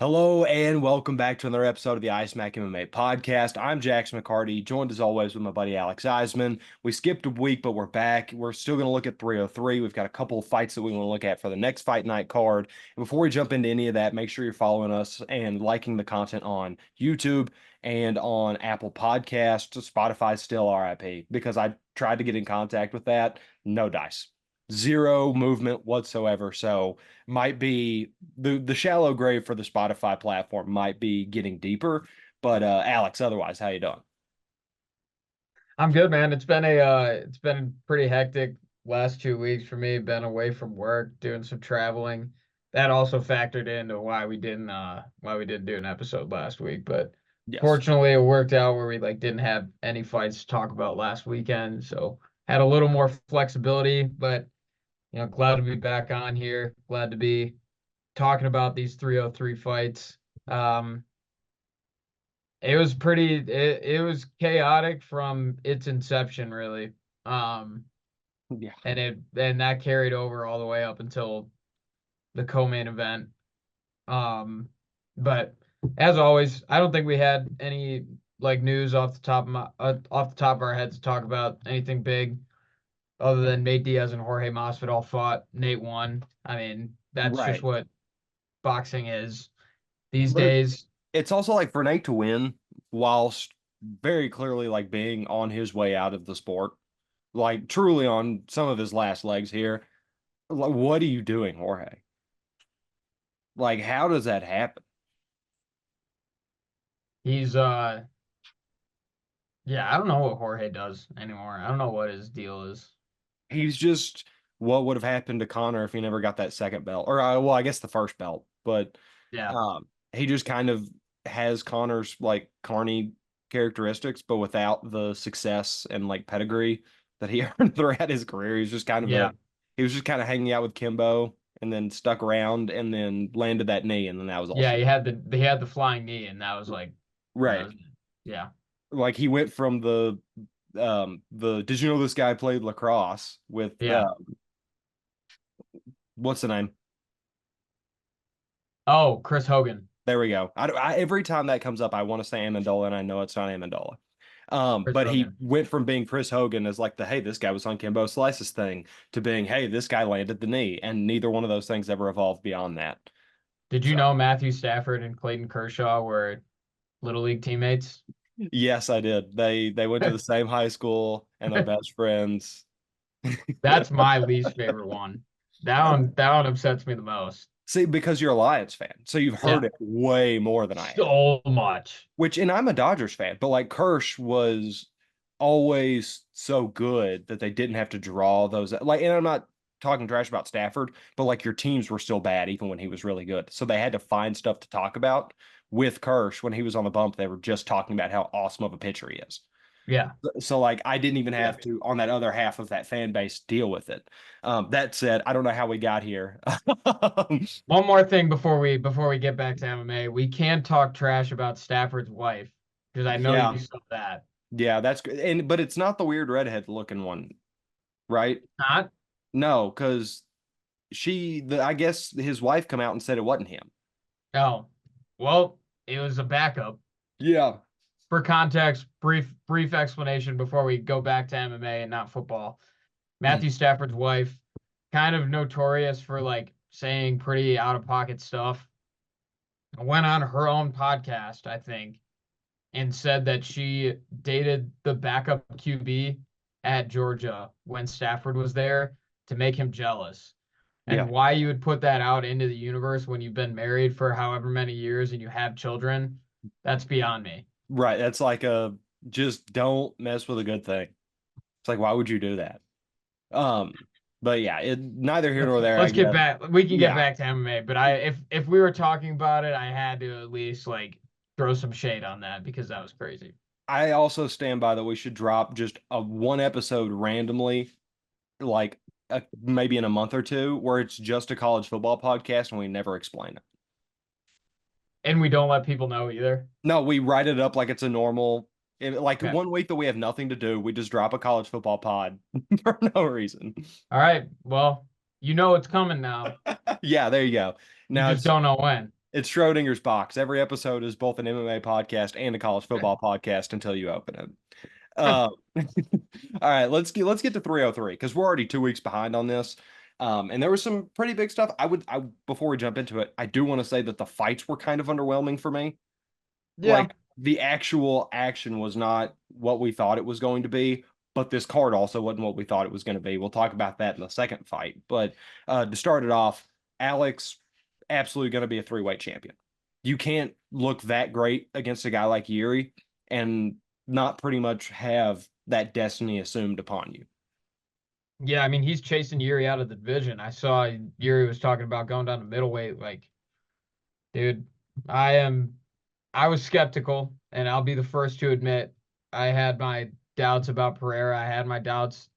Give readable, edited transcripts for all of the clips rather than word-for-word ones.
Hello and welcome back to another episode of the Ice Mac MMA podcast. I'm Jackson McCarty, joined as always with my buddy Alex Eisman. We skipped a week, but we're back. We're still going to look at 303. We've got a couple of fights that we want to look at for the next fight night card. And before we jump into any of that, make sure you're following us and liking the content on YouTube and on Apple Podcasts. Spotify still RIP because I tried to get in contact with that. No dice. Zero movement whatsoever. So might be the shallow grave for the Spotify platform might be getting deeper. But Alex, otherwise, how you doing? I'm good, man. It's been pretty hectic last 2 weeks for me. Been away from work, doing some traveling. That also factored into why we didn't do an episode last week. But Yes. fortunately it worked out where we didn't have any fights to talk about last weekend. So had a little more flexibility, but glad to be back on here. Glad to be talking about these 303 fights. Um, it was chaotic from its inception, really. Um, Yeah. and that carried over all the way up until the co-main event. Um, but as always, I don't think we had any news off the top of our heads to talk about anything big other than Nate Diaz and Jorge Masvidal fought. Nate won. I mean, that's just Right. what boxing is these But days. it's also like for Nate to win whilst very clearly like being on his way out of the sport, like truly on some of his last legs here. Like, what are you doing, Jorge? Like, how does that happen? He's Yeah, I don't know what Jorge does anymore. I don't know what his deal is. He's just what would have happened to Connor if he never got that second belt, or well, I guess the first belt, but Yeah. he just kind of has Connor's like Carney characteristics, but without the success and like pedigree that he earned throughout his career. Yeah. He was just kind of hanging out with Kimbo and then stuck around and then landed that knee and then that was all Yeah, she. he had the flying knee and that Right. was yeah. Like he went from the did you know this guy played lacrosse with Yeah. what's the name? Oh, Chris Hogan. There we go. Every time that comes up, I want to say Amendola, and I know it's not Amendola. Chris But he Hogan. went from being Chris Hogan as like the hey, this guy was on Kimbo Slice's thing to being hey, this guy landed the knee, and neither one of those things ever evolved beyond that. Did you So know Matthew Stafford and Clayton Kershaw were little league teammates? yes, I did. They went to the same high school and they're best friends. That's my least favorite one. That one upsets me the most. See, because you're a Lions fan, so you've Yeah. heard it way more than I have. So much. Which, and I'm a Dodgers fan, but like Kirsch was always so good that they didn't have to draw those. Like, and I'm not talking trash about Stafford, but like your teams were still bad even when he was really good. So they had to find stuff to talk about with Kirsch when he was on the bump. They were just talking about how awesome of a pitcher he is. Yeah. So like I didn't even Yeah. have to on that other half of that fan base deal with it. That said, I don't know how we got here. One more thing before we get back to MMA, we can talk trash about Stafford's wife because I know Yeah, you saw that. yeah, that's good. And but it's not the weird redhead looking one, right? Not? No, because I guess his wife come out and said it wasn't him. Oh, well, it was a backup. Yeah. For context, brief explanation before we go back to MMA and not football. Matthew Stafford's wife, kind of notorious for saying pretty out of pocket stuff, went on her own podcast, I think, and said that she dated the backup QB at Georgia when Stafford was there to make him jealous. And Yeah. why you would put that out into the universe when you've been married for however many years and you have children, that's beyond me. Right. That's like a just don't mess with a good thing. It's like, why would you do that? Um, but yeah, neither here nor there, I Let's get guess. back. We can get Yeah. back to MMA, but if we were talking about it, I had to at least throw some shade on that because that was crazy. I also stand by that we should drop just a one episode randomly, like maybe in a month or two, where it's just a college football podcast and we never explain it. And we don't let people know either. No, we write it up like it's a normal. Like Okay. one week that we have nothing to do, we just drop a college football pod for no reason. All right. Well, you know it's coming now. Yeah, there you go. You Now just it's don't know when. It's Schrodinger's box. Every episode is both an MMA podcast and a college football podcast until you open it. Uh, all right, let's get to 303 because we're already 2 weeks behind on this. And there was some pretty big stuff. I before we jump into it, I do want to say that the fights were kind of underwhelming for me. Yeah. Like the actual action was not what we thought it was going to be, but this card also wasn't what we thought it was going to be. We'll talk about that in the second fight. But to start it off, Alex absolutely going to be a three-weight champion. You can't look that great against a guy like Yuri and not pretty much have that destiny assumed upon you. Yeah, I mean, he's chasing Yuri out of the division. I saw Yuri was talking about going down to middleweight. Like, dude, I am I was skeptical, and I'll be the first to admit I had my doubts about Pereira. I had my doubts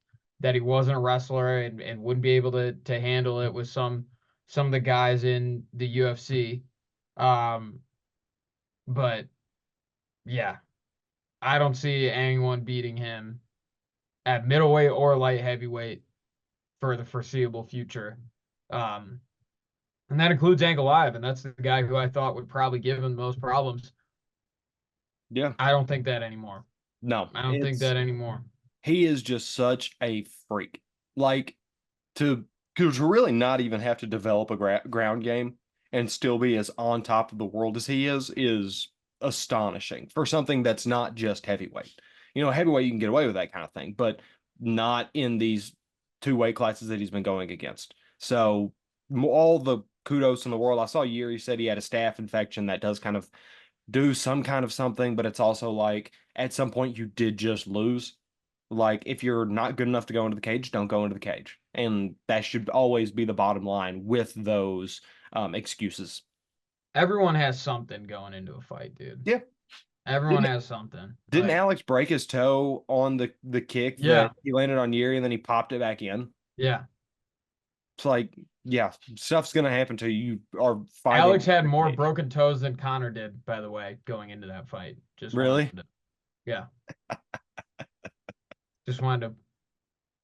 that he wasn't a wrestler and wouldn't be able to handle it with some of the guys in the UFC. Um, but yeah, I don't see anyone beating him at middleweight or light heavyweight for the foreseeable future. Um, and that includes Angle Live, and that's the guy who I thought would probably give him the most problems. Yeah. I don't think that anymore. No, I don't think it's that anymore. he is just such a freak. Like to to really not even have to develop a ground game and still be as on top of the world as he is astonishing for something that's not just heavyweight. Heavyweight you can get away with that kind of thing, but not in these two weight classes that he's been going against. So all the kudos in the world. I saw Yuri said he had a staph infection that does kind of do some kind of something, but it's also like at some point you did just lose. Like if you're not good enough to go into the cage, don't go into the cage. And that should always be the bottom line with those excuses. Everyone has something going into a fight, dude. Yeah. Everyone Didn't has something. didn't Like, Alex break his toe on the kick that yeah, he landed on Yuri and then he popped it back in? yeah. It's like, yeah, stuff's gonna happen to you. You are Alex fighting had in the more cage. broken toes than Connor did, by the way, going into that fight. Really? Yeah, just wanted to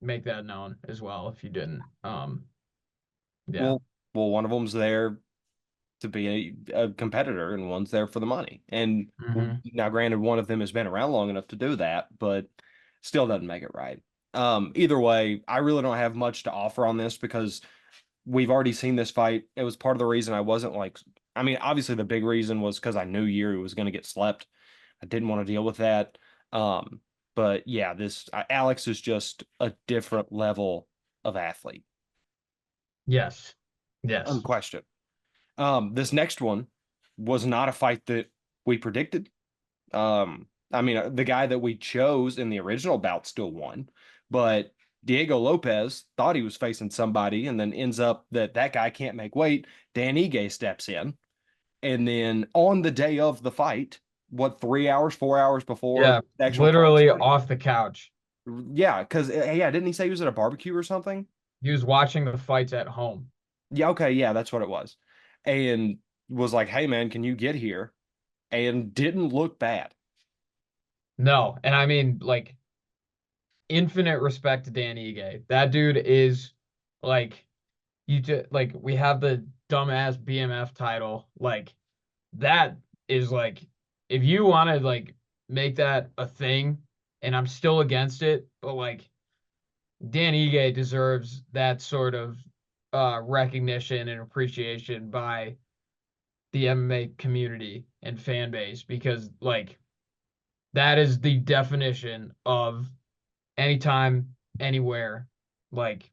make that known as well if you didn't. Yeah. Well, well, one of them's there to be a competitor and one's there for the money. And Hmm. now, granted, one of them has been around long enough to do that, but still doesn't make it right. Either way, I really don't have much to offer on this because we've already seen this fight. It was part of the reason I wasn't like, I mean, obviously the big reason was because I knew Yuri was going to get slept. I didn't want to deal with that. Um, but yeah, this Alex is just a different level of athlete, Yes. Yes. unquestioned. This next one was not a fight that we predicted. I mean, the guy that we chose in the original bout still won, but Diego Lopez thought he was facing somebody, and then ends up that guy can't make weight. Dan Ige steps in, and then on the day of the fight, what 3 hours, 4 hours before Yeah. the actual card Literally started? off the couch. Yeah, because yeah, didn't he say he was at a barbecue or something? He was watching the fights at home. Yeah, okay, yeah, that's what it was, and was like, "Hey, man, can you get here?" And didn't look bad. No, and I mean, like, infinite respect to Dan Ige. That dude is like like we have the dumbass BMF title. Like that is like if you want to like make that a thing, and I'm still against it, but like Dan Ige deserves that sort of recognition and appreciation by the MMA community and fan base because like that is the definition of anytime, anywhere. Like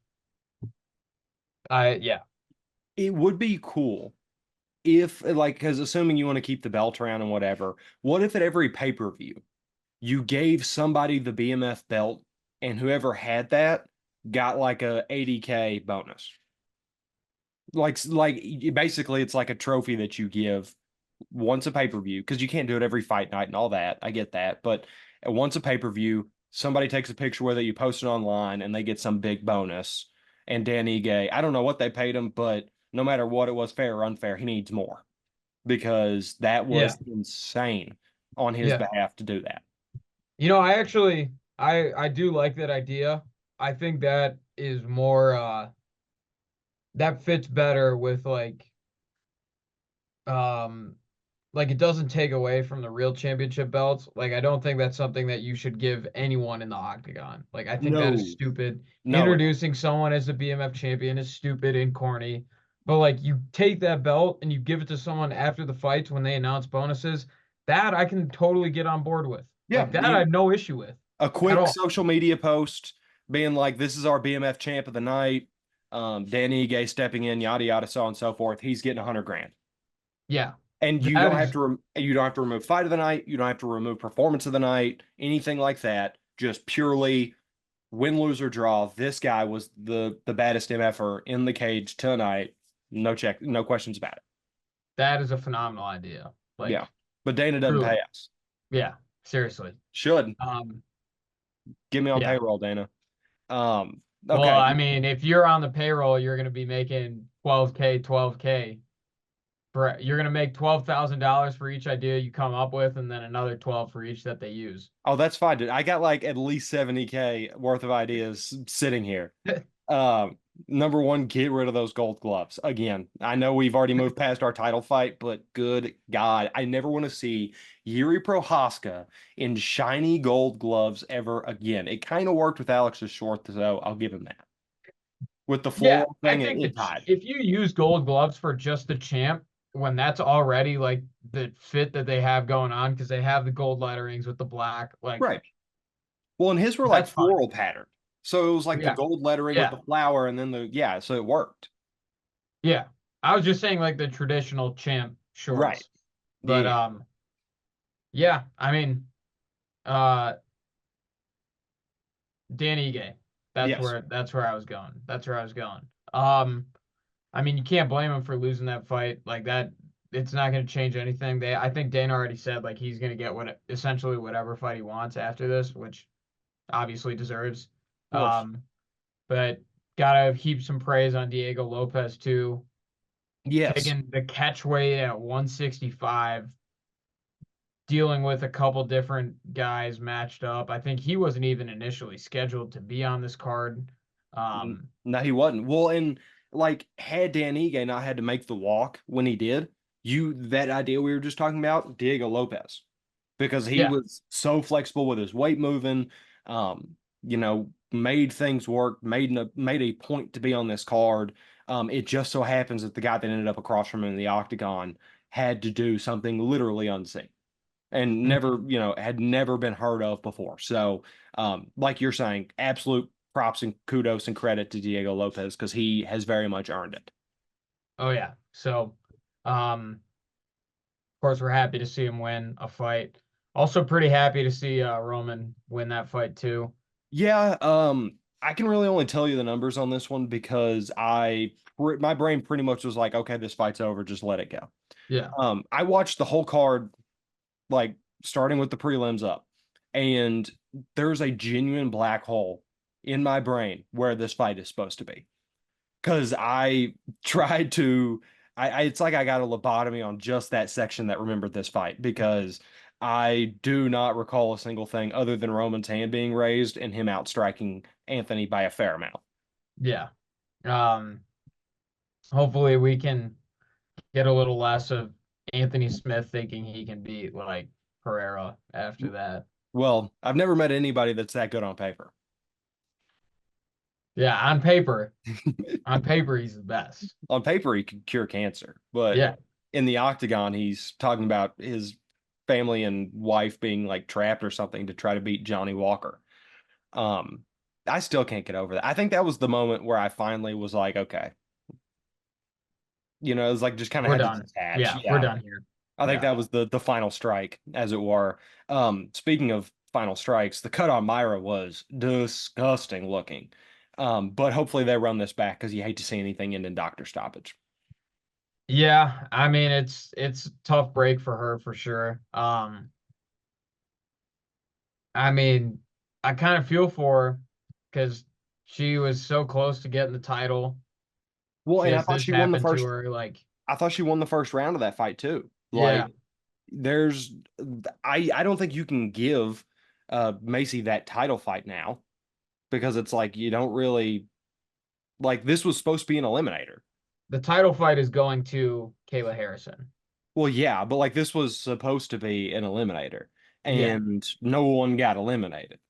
yeah. It would be cool if, like, because assuming you want to keep the belt around and whatever, what if at every pay-per-view you gave somebody the BMF belt and whoever had that got like a 80K bonus? Like basically it's like a trophy that you give once a pay-per-view because you can't do it every fight night and all that. I get that, but once a pay-per-view, somebody takes a picture with it, you post it online, and they get some big bonus. And Dan Ige, I don't know what they paid him, but no matter what it was, fair or unfair, he needs more because that Yeah. was insane on his Yeah. behalf to do that. I actually I do like that idea. I think that is more that fits better with like um like it doesn't take away from the real championship belts. Like I don't think that's something that you should give anyone in the octagon. Like I think that is No, stupid. no. Introducing someone as a BMF champion is stupid and corny. But like you take that belt and you give it to someone after the fights when they announce bonuses, that I can totally get on board with. Yeah, Like that I have no issue with a at quick all. social media post being like, "This is our BMF champ of the night." Dan Ige stepping in, yada yada, so on and so forth. He's getting 100 grand, Yeah. and you That don't have is to you don't have to remove fight of the night. You don't have to remove performance of the night, anything like that. Just purely win, lose or draw. This guy was the baddest MFer in the cage tonight. No check, no questions about it. that is a phenomenal idea. Yeah, Like but Dana doesn't truly. pay us. Yeah, seriously. Should Um get me on yeah. payroll, Dana. Um, Well, okay. I mean, if you're on the payroll, you're going to be making 12K, 12K. You're going to make $12,000 for each idea you come up with, and then another 12 for each that they use. Oh, that's fine, dude. I got like at least 70K worth of ideas sitting here. Um, Number one, get rid of those gold gloves. Again, I know we've already moved past our title fight, but good God, I never want to see Yuri Prohaska in shiny gold gloves ever again. It kind of worked with Alex's short, though. I'll give him that. With the Yeah, floral I thing, think it that died. if you use gold gloves for just the champ, when that's already like the fit that they have going on, because they have the gold letterings with the black, like Right. Well, and his were like that's fine. floral patterned. So it was like the Yeah, gold lettering with yeah, the flower and then yeah, so it worked. yeah. I was just saying like the traditional champ Right. shorts, but Yeah. yeah. I mean, uh, Dan Ige. Yes. That's where I was going. That's where I was going. Um, I mean, you can't blame him for losing that fight like that. It's not going to change anything. I think Dana already said like he's going to get essentially whatever fight he wants after this, which obviously deserves. Of course. Um, but gotta heap some praise on Diego Lopez too, Yes. taking the catch weight at 165, dealing with a couple different guys matched up. I think he wasn't even initially scheduled to be on this card. No, he wasn't. Well, and like had Dan Ige not had to make the walk when he did, that idea we were just talking about, Diego Lopez, because he Yeah. was so flexible with his weight moving, made things work, made a point to be on this card. It just so happens that the guy that ended up across from him in the octagon had to do something literally unseen and never, Mhm. had never been heard of before. So, like you're saying, absolute props and kudos and credit to Diego Lopez because he has very much earned it. Oh yeah. So, of course, we're happy to see him win a fight. Also, pretty happy to see Roman win that fight too. Yeah, I can really only tell you the numbers on this one because my brain pretty much was like, okay, this fight's over, just let it go. Yeah. I watched the whole card, like starting with the prelims up, and there's a genuine black hole in my brain where this fight is supposed to be. Because I tried to, it's like I got a lobotomy on just that section that remembered this fight because I do not recall a single thing other than Roman's hand being raised and him outstriking Anthony by a fair amount. Yeah. Um, Hopefully we can get a little less of Anthony Smith thinking he can beat like Pereira after that. Well, I've never met anybody that's that good on paper. Yeah, on paper he's the best. On paper, he could cure cancer, but Yeah. in the octagon, he's talking about his family and wife being like trapped or something to try to beat Johnny Walker. Um, I still can't get over that. I think that was the moment where I finally was like, okay, it was like just kind of We're had to done. detach. Yeah, we're Yeah. done here. I think Yeah. that was the final strike, as it were. Speaking of final strikes, the cut on Myra was disgusting looking. But hopefully they run this back because you hate to see anything end in doctor stoppage. Yeah, I mean it's a tough break for her for sure. I mean, I kind of feel for her because she was so close to getting the title. Well, and Has this happened to her? Like, I thought she won the first round of that fight too. Like yeah, there's I don't think you can give Macy that title fight now because it's like you don't really like this was supposed to be an eliminator. the title fight is going to Kayla Harrison. Well, yeah, but like this was supposed to be an eliminator, Yeah, and no one got eliminated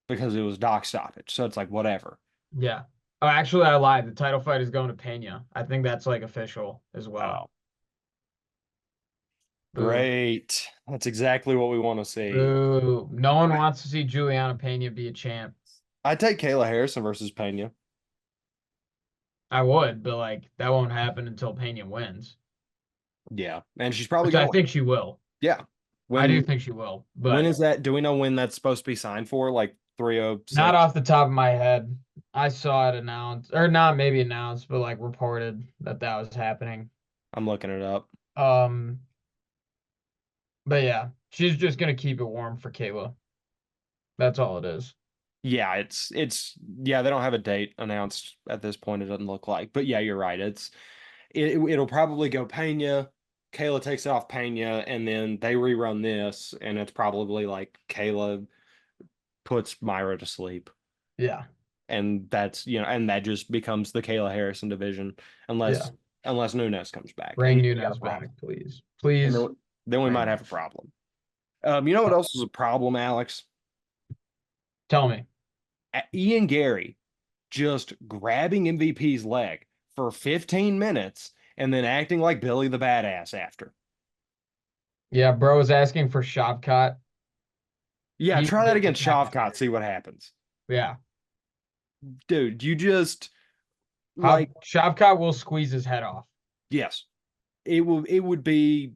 because it was dock stoppage. So it's like whatever. yeah. Oh, actually, I lied. The title fight is going to Pena. I think that's like official as well. Oh, Boo. great. That's exactly what we want to see. Boo. No one wants to see Juliana Pena be a champ. I take Kayla Harrison versus Pena. I would, but like that won't happen until Pena wins, Yeah, and she's probably which I going. think she will. Yeah. I do When think she will, when but is that? Do we know when that's supposed to be signed for? Like not 306? off the top of my head. I saw it announced, or not maybe announced, but like reported that that was happening. I'm looking it up. Um, but yeah, she's just gonna keep it warm for Kayla. That's all it is. Yeah, it's yeah, they don't have a date announced at this point, it doesn't look like. But yeah, you're right. It'll probably go Pena, Kayla takes it off Pena, and then they rerun this, and it's probably like Kayla puts Myra to sleep. Yeah, And that's and that just becomes the Kayla Harrison division yeah. unless Nunes comes back. And Bring then we got a Nunes back, problem. please. And Please then we bring might him. have a problem. You know what Oh, else is a problem, Alex? tell me. Ian Gary just grabbing MVP's leg for 15 minutes and then acting like Billy the Badass after. Yeah, bro is asking for Shavkat. Yeah, He try that gets against attacked in Shavkat, see what happens. Yeah. Dude, you just like Shavkat will squeeze his head off. yes, it would be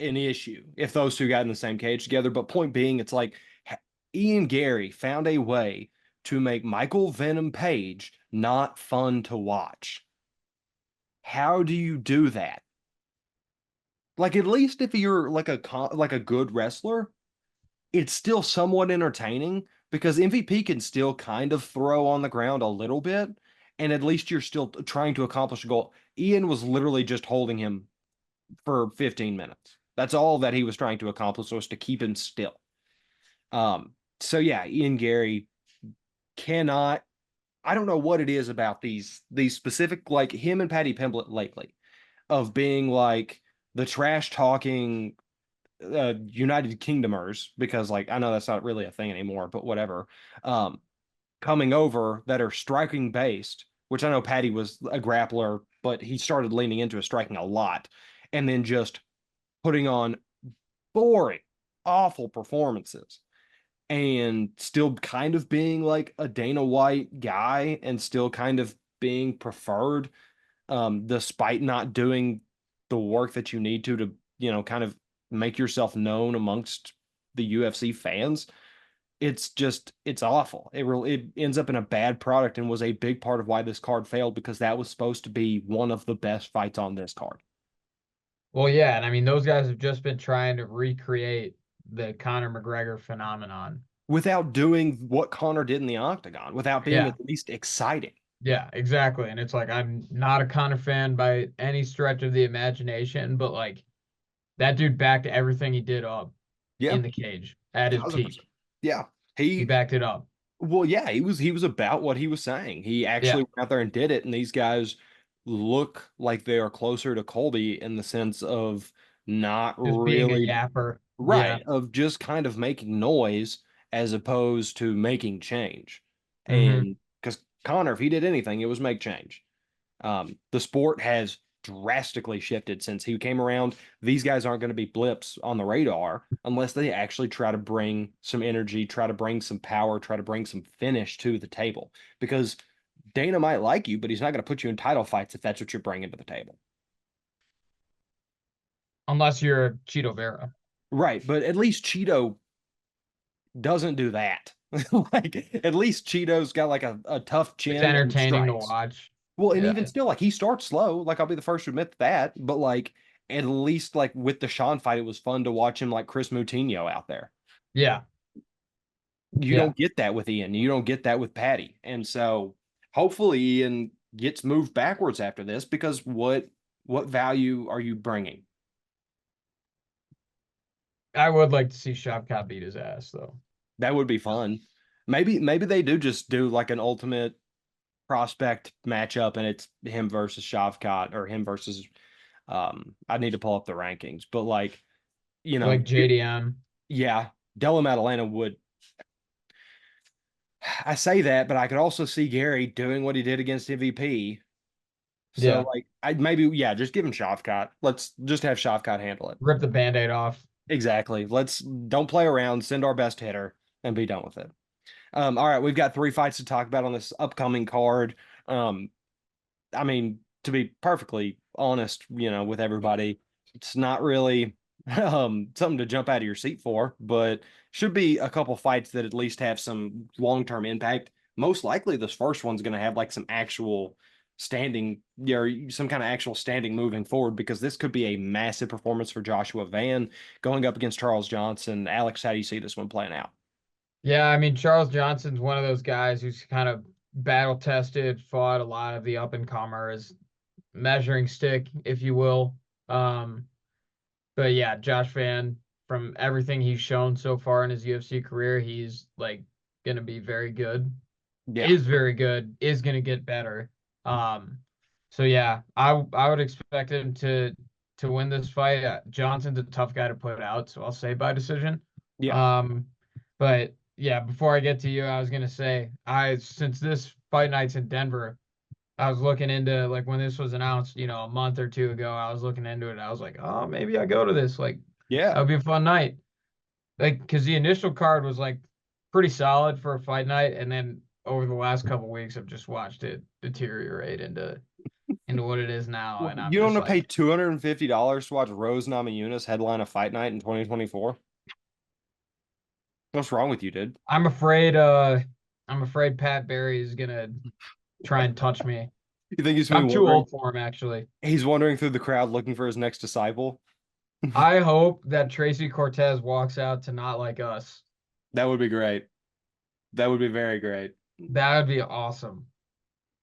an issue if those two got in the same cage together. But point being, it's like Ian Gary found a way to make Michael Venom Page not fun to watch. How do you do that? Like at least if you're like a good wrestler, it's still somewhat entertaining because MVP can still kind of throw on the ground a little bit, and at least you're still trying to accomplish a goal. Ian was literally just holding him for 15 minutes. That's all that he was trying to accomplish was to keep him still. So yeah, Ian Gary cannot. I don't know what it is about these specific like him and Patty Pimblett lately of being like the trash talking United Kingdomers because like I know that's not really a thing anymore, but whatever. Um, Coming over that are striking based, which I know Patty was a grappler, but he started leaning into his striking a lot, and then just putting on boring, awful performances and still kind of being like a Dana White guy and still kind of being preferred, despite not doing the work that you need to kind of make yourself known amongst the UFC fans. It's awful. It ends up in a bad product and was a big part of why this card failed because that was supposed to be one of the best fights on this card. Well, yeah, and I mean those guys have just been trying to recreate the Conor McGregor phenomenon. Without doing what Connor did in the octagon, without being Yeah, at least exciting. yeah, exactly. And it's like I'm not a Conor fan by any stretch of the imagination, but like that dude backed everything he did up Yeah, in the cage at his 1,000%. peak. Yeah. He He backed it up. Well, yeah, he was about what he was saying. He actually Yeah, went out there and did it, and these guys look like they are closer to Colby in the sense of not just being a really yapper. Yeah. right, of just kind of making noise as opposed to making change. Hmm. And because Connor, if he did anything, it was make change. The sport has drastically shifted since he came around. These guys aren't going to be blips on the radar unless they actually try to bring some energy, try to bring some power, try to bring some finish to the table. Because Dana might like you, but he's not going to put you in title fights if that's what you're bringing to the table. Unless you're a Cheeto Vera. Right, but at least Cheeto doesn't do that. Like at least Cheeto's got like a tough It's chin and entertaining to strikes. watch. Well, and Yeah. even still, like he starts slow. Like I'll be the first to admit that. But like at least like with the Sean fight, it was fun to watch him like Chris Moutinho out there. Yeah. You Yeah. don't get that with Ian. You don't get that with Patty. And so hopefully Ian gets moved backwards after this because what value are you bringing? I would like to see Shavkat beat his ass though. That would be fun. Maybe they do just do like an ultimate prospect matchup and it's him versus Shavkat or him versus I need to pull up the rankings, but like, you know, Like JDM. yeah, Dellum Atlanta would. I say that, but I could also see Gary doing what he did against MVP. So Yeah. like, I maybe yeah, just give him Shavkat. Let's just have Shavkat handle it. Rip the Band-Aid off. Exactly. Let's don't play around. Send our best hitter and be done with it. All right, we've got three fights to talk about on this upcoming card. Um, I mean, to be perfectly honest, with everybody, it's not really something to jump out of your seat for, but should be a couple fights that at least have some long-term impact. Most likely, this first one's going to have like some actual standing, or some kind of actual standing moving forward, because this could be a massive performance for Joshua Van going up against Charles Johnson. Alex, how do you see this one playing out? Yeah, I mean, Charles Johnson's one of those guys who's kind of battle tested, fought a lot of the up and comers, measuring stick, if you will. Um, but yeah, Josh Van, from everything he's shown so far in his UFC career, he's like gonna be very good, Yeah, is very good, is gonna get better. Um, so yeah, I would expect him to win this fight. Johnson's a tough guy to put out, so I'll say by decision. yeah, Um, but yeah, before I get to you, I was gonna say I since this fight night's in Denver, I was looking into like when this was announced, a month or two ago, I was looking into it. I was like, oh, maybe I go to this. Like that yeah. would be a fun night. Like because the initial card was like pretty solid for a fight night, and then over the last couple weeks, I've just watched it deteriorate into what it is now, and I'm You don't just want to pay like, $250 to watch Rose Namajunas headline a fight night in 2024? What's wrong with you, dude? I'm afraid. I'm afraid Pat Barry is gonna try and touch me. You think he's gonna I'm be too wandering? old for him, actually. He's wandering through the crowd looking for his next disciple. I hope that Tracy Cortez walks out to Not Like Us. That would be great. That would be very great. That would be awesome.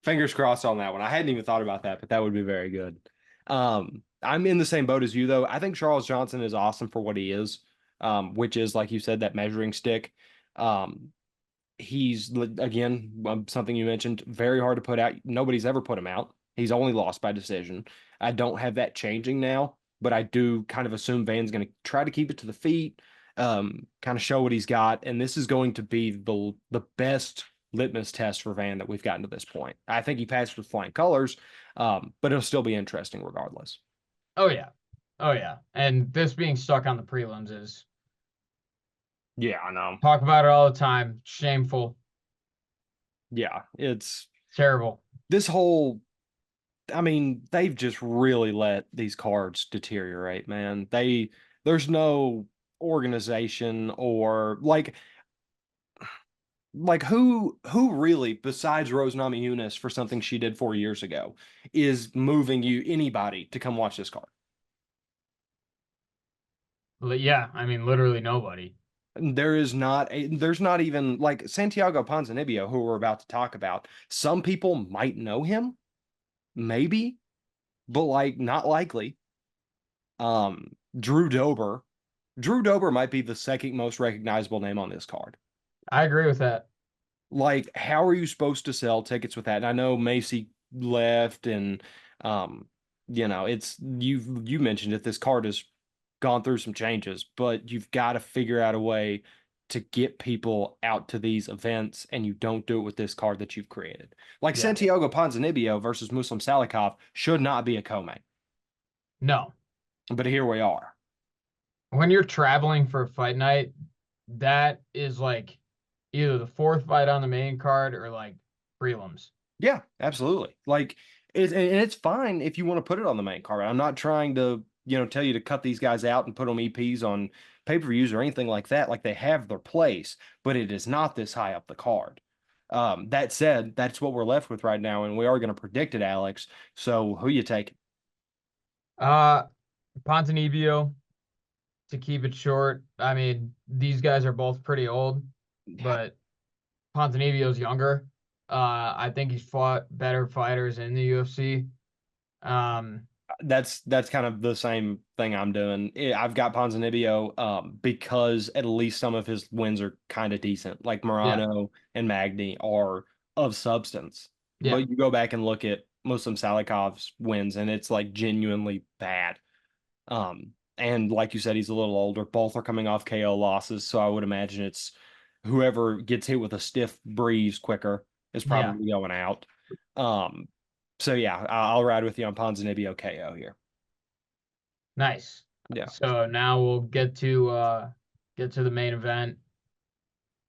Fingers crossed on that one. I hadn't even thought about that, but that would be very good. I'm in the same boat as you, though. I think Charles Johnson is awesome for what he is, which is, like you said, that measuring stick. Um, he's again something you mentioned, very hard to put out. Nobody's ever put him out. He's only lost by decision. I don't have that changing now, but I do kind of assume Van's going to try to keep it to the feet, kind of show what he's got, and this is going to be the best litmus test for Van that we've gotten to this point. I think he passed with flying colors, but it'll still be interesting regardless. Oh yeah. Oh yeah. And this being stuck on the prelims is Yeah, I know. talk about it all the time. Shameful. Yeah, it's Terrible. this whole I mean, they've just really let these cards deteriorate, man. There's no organization or like who really, besides Rose Namajunas for something she did 4 years ago, is moving you anybody to come watch this card. Yeah, I mean literally nobody. There's not even like Santiago Ponzinibbio, who we're about to talk about. Some people might know him, maybe, but like not likely. Drew Dober. Drew Dober might be the second most recognizable name on this card. I agree with that. Like, how are you supposed to sell tickets with that? And I know Macy left, and um, it's you mentioned it. This card has gone through some changes, but you've got to figure out a way to get people out to these events, and you don't do it with this card that you've created. Like Yeah. Santiago Ponzinibbio versus Muslim Salikov should not be a co-main, No. but here we are. When you're traveling for a fight night, that is like either the fourth fight on the main card or like prelims. Yeah, absolutely. Like and it's fine if you want to put it on the main card. I'm not trying to, tell you to cut these guys out and put them EPs on pay-per-views or anything like that. Like they have their place, but it is not this high up the card. That said, that's what we're left with right now, and we are going to predict it, Alex. So who you take? Uh Ponzinibbio, to keep it short. I mean, these guys are both pretty old, but Ponzinibbio's younger. I think he's fought better fighters in the UFC. Um, That's kind of the same thing I'm doing. I've got Ponzinibbio because at least some of his wins are kind of decent. Like yeah, Morano and Magny are of substance. yeah. But you go back and look at Muslim Salikov's wins, and it's like genuinely bad. And like you said, he's a little older. Both are coming off KO losses, so I would imagine it's whoever gets hit with a stiff breeze quicker is Yeah, probably going out. Um, so yeah, I'll ride with you on Ponzinibbio KO here. nice. Yeah. So now we'll get to the main event.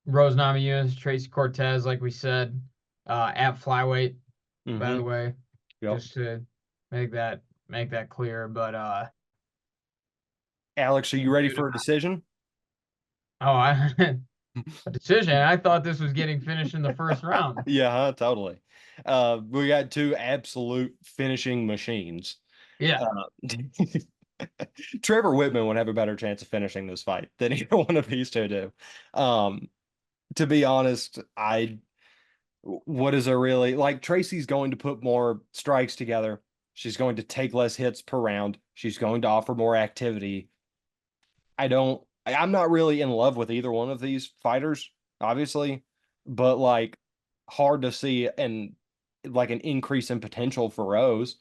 Rose Namajunas, Tracy Cortez, like we said, at flyweight, by the Mm-hmm. way, Yep. just to make that clear. But Alex, are you ready dude, for a decision? oh, I a decision. I thought this was getting finished in the first round. Yeah, huh, totally. We got two absolute finishing machines. Yeah, Uh, Trevor Whitman would have a better chance of finishing this fight than either one of these two do. Um, to be honest, what is a really like Tracy's going to put more strikes together. She's going to take less hits per round. She's going to offer more activity. I'm not really in love with either one of these fighters, obviously, but like hard to see an increase in potential for Rose,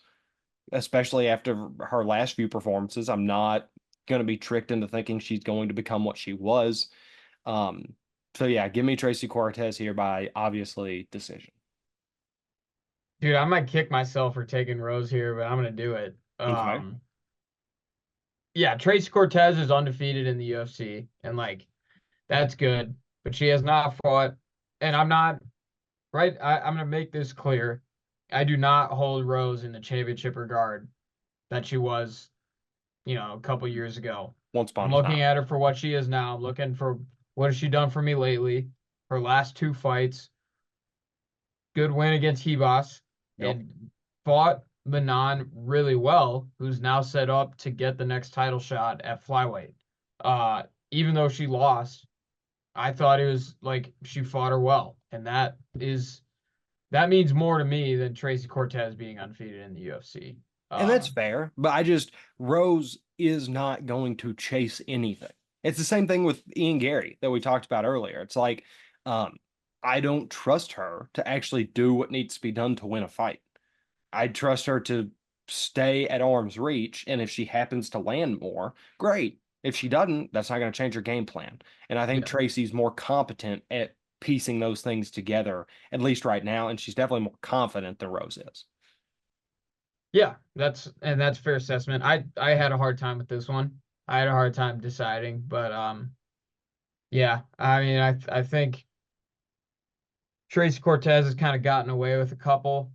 especially after her last few performances. I'm not going to be tricked into thinking she's going to become what she was. Um, so yeah, give me Tracy Cortez here by obviously decision. dude, I might kick myself for taking Rose here, but I'm gonna do it. Okay. Yeah, Tracy Cortez is undefeated in the UFC, and like that's good, but she has not fought, and I'm not right. I'm gonna make this clear. I do not hold Rose in the championship regard that she was, a couple years ago. Once I'm upon a time. looking at her for what she is now. I'm looking for what has she done for me lately. Her last two fights, good win against Hebos, Yep. and fought Manon really well, who's now set up to get the next title shot at flyweight. Even though she lost, I thought it was like she fought her well, and that means more to me than Tracy Cortez being undefeated in the UFC. And that's Um, fair, but Rose is not going to chase anything. It's the same thing with Ian Gary that we talked about earlier. It's like, um, I don't trust her to actually do what needs to be done to win a fight. I trust her to stay at arm's reach, and if she happens to land more, great. If she doesn't, that's not going to change her game plan. And I think yeah, Tracy's more competent at piecing those things together, at least right now, and she's definitely more confident than Rose is. yeah, that's fair assessment. I had a hard time with this one. I had a hard time deciding, but yeah, I mean, I think Tracy Cortez has kind of gotten away with a couple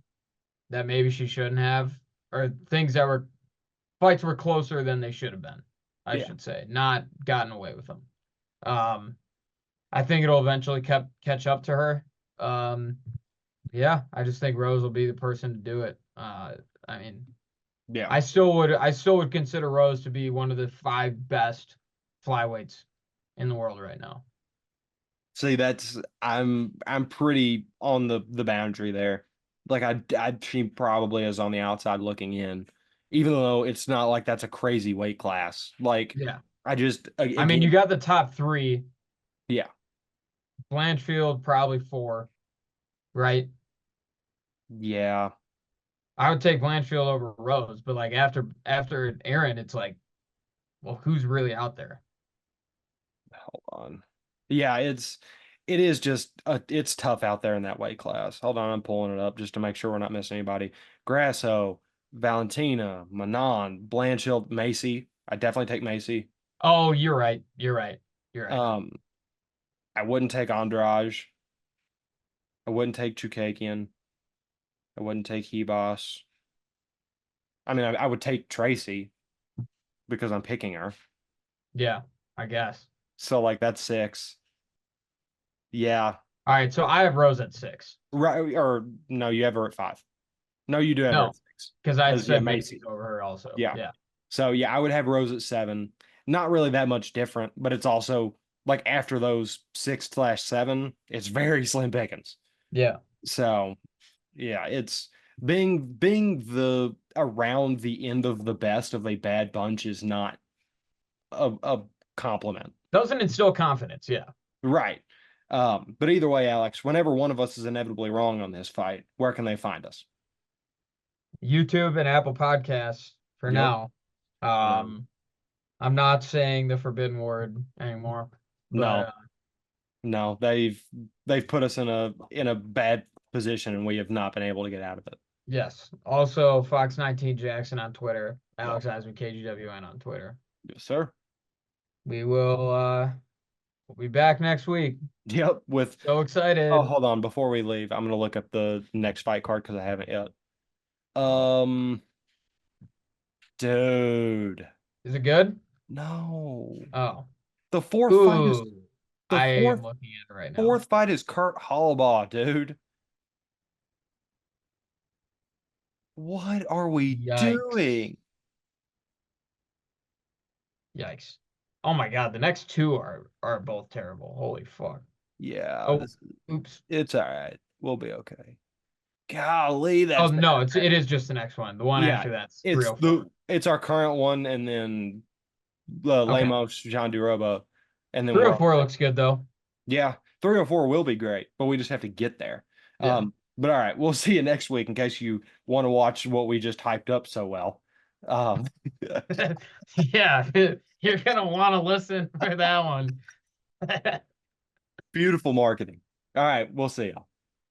that maybe she shouldn't have, or things that were fights were closer than they should have been, I Yeah. should say, not gotten away with them. Um, I think it'll eventually catch up to her. Um, yeah, I just think Rose will be the person to do it. I mean, Yeah. I still would consider Rose to be one of the five best flyweights in the world right now. See, I'm pretty on the boundary there. Like she probably is on the outside looking in, even though it's not like that's a crazy weight class. Like Yeah. I just I mean, you again, got the top three, yeah, Blanchfield probably four, right? yeah. I would take Blanchfield over Rose, but like after Aaron, it's like, well, who's really out there? Hold on. Yeah, it is just it's tough out there in that weight class. Hold on, I'm pulling it up just to make sure we're not missing anybody. Grasso, Valentina, Manon, Blanchfield, Macy. I definitely take Macy. Oh, you're right. You're right. You're right. Um, I wouldn't take Andrade. I wouldn't take Chukagian. I wouldn't take Hebos. I mean, I would take Tracy because I'm picking her. Yeah, I guess. So like that's six. Yeah. All right, so I have Rose at six. Right. Or no, you have her at five. No, you do have her No, at six. because I Because yeah, said Macy's Macy. over her also. Yeah. Yeah. So yeah, I would have Rose at seven. Not really that much different, but it's also like after those 6/7, it's very slim pickings. Yeah. So yeah, it's being the around the end of the best of a bad bunch is not a compliment. Doesn't instill confidence. Yeah. Right. But either way, Alex, whenever one of us is inevitably wrong on this fight, where can they find us? YouTube and Apple Podcasts for Yep. now. Um, I'm not saying the forbidden word anymore, but no, no, they've put us in a bad position, and we have not been able to get out of it. yes. Also, Fox 19 Jackson on Twitter, Yep. Alex Eisman KGWN on Twitter. Yes, sir. We will we'll be back next week. Yep. With So Oh, excited. hold on. Before we leave, I'm gonna look up the next fight card because I haven't yet. Oh, Um, dude, is it good? no. Oh. The fourth fight is Ooh. the I am fourth looking at it right now. fourth fight is Kurt Hollabaugh, dude. What are we Yikes. doing? Yikes. Oh my God, the next two are both terrible. Holy fuck. Yeah, Oh, oops. it's all right. We'll be okay. Golly, Oh that's bad. no, it is just the next one. The one Yeah, after that's 304. it's our current one, and then Okay. Lemos, John DeRobo, and then we're all 304 set. looks good though. Yeah, 304 will be great, but we just have to get there. Yeah. But all right, we'll see you next week in case you want to watch what we just hyped up so well. Um, Yeah, you're gonna want to listen for that one. Beautiful marketing. All right, we'll see you.